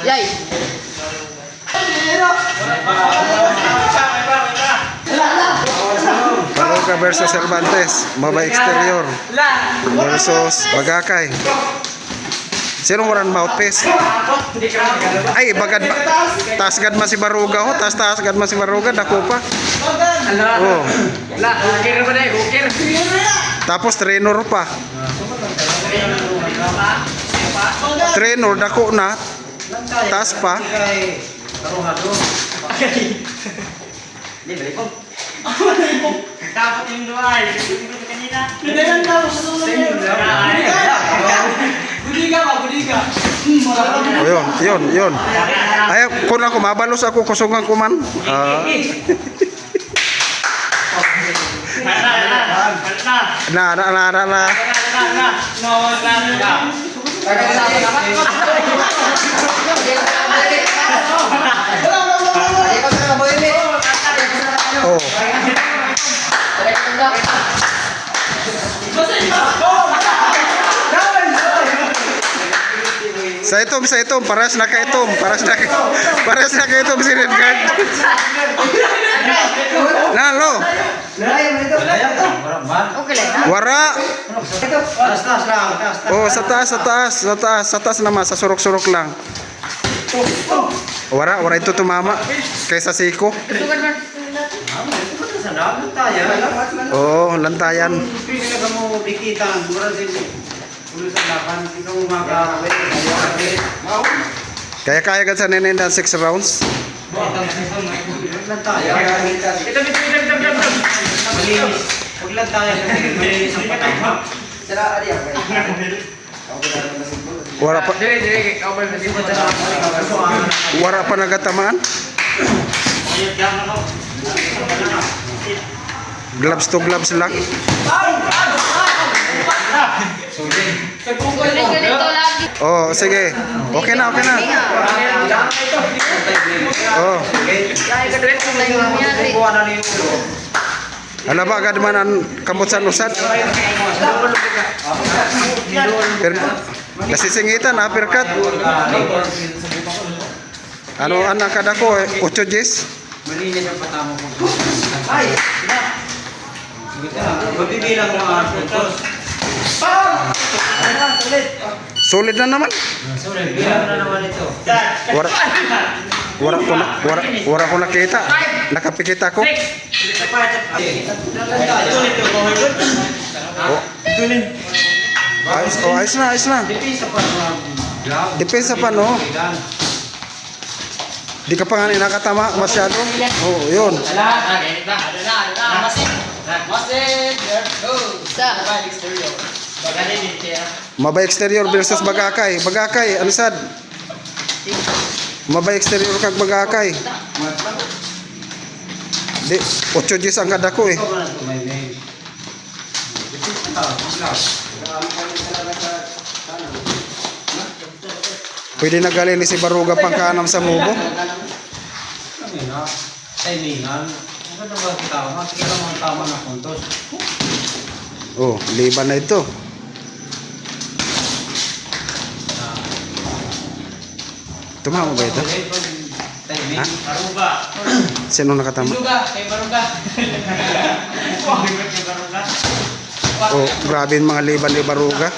Yay! Baruga versus Cervantes, Mabay Exterior versus Bagakay. Sino waran mouthpiece? Ay, bagad ba? Taas gad man si Baruga ho, taas gad man si Baruga, dako pa. Oh. Hukir ba na eh, hukir. Tapos trainer pa. Trainer dako na. Taas pa. Dapat yung duay. Kanina. Budiga. Oh, yun. Ay, kung ako mabalos ako kusungan ko man. Na. Oh. Sa itom, paras na ka itom si Red Guard. Nalo. Wara. Oh, sa taas naman, sa surok-surok lang. Wara ito tumama kaysa siko. Oh, lantayan. Kaya gad sa nenindan 6 rounds. Wara pa nagatamaan. Gloves to gloves lang. Oh, sige. Okay na. Oh. Ano ba agad man ang kamutsan usad? Nasisingitan ha, perkat. Ano anak kada ko 8 Gs? Malinis ang patamo ko. Ay! Magbibilang mga puntos. Solid na naman. Solid. Bilang na naman ito. Wara ko nakita. Nakapikita ko. Oh, ayos na. Depensa pa no. Di ka pa nga nakatama masyado. Oh, yun. Mabay Exterior versus Bagakay. Bagakay, ano sad? Mabay Exterior kag Bagakay. Di, 8 Gs ang kada ko eh. Pwede na galing ni si Baruga pang kanam sa mubo. Timingan. Ano ba tama? Sige lang mga tama na puntos. Oh, liban na ito. Tumama ba ito? Ha? Baruga. Sino nakatama? Kay Baruga. Oh, grabe yung mga liban ni Baruga.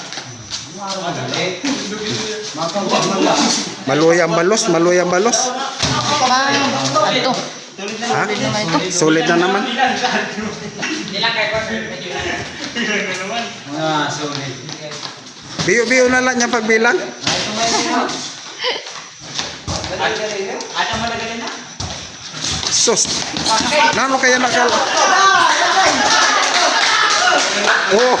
Maluyang balos. Ha? Solid na naman. Solid. Biyo na lang niya pagbilang. Sus. Nano kaya nakal? Oh.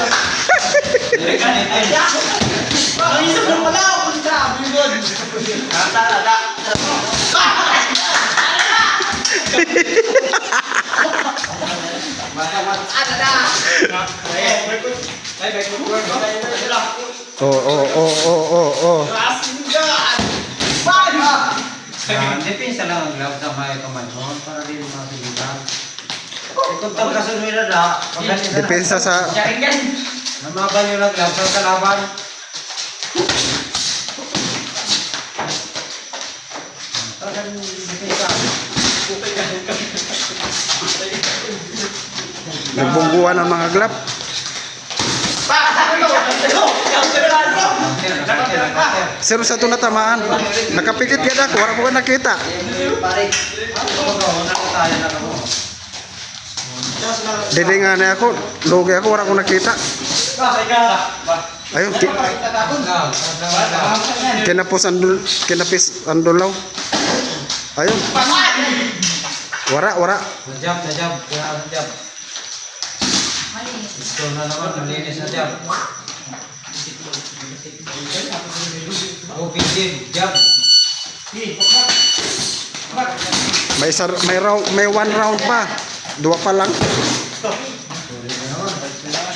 Oh. Depensa lang. gloves sa may kamay mo para rin masigitan. Kung kasunod na, Depensa sa Namabal yung gloves sa kalaban. Parang depensa. nagbungguan ang mga glap. Sir sa ito natamaan. Nakapikit yan ako, wala ko ka nakita. Dili nga na ako, lugi ako, wala ko nakita. Ayun, kinapis ang dulaw. Ayun. Wara. Najab. Kaya najab. Ito na naman, malinis na jab. Okay, din, jab. May one round pa. Dua pa lang. Sorry na naman, balik na naman.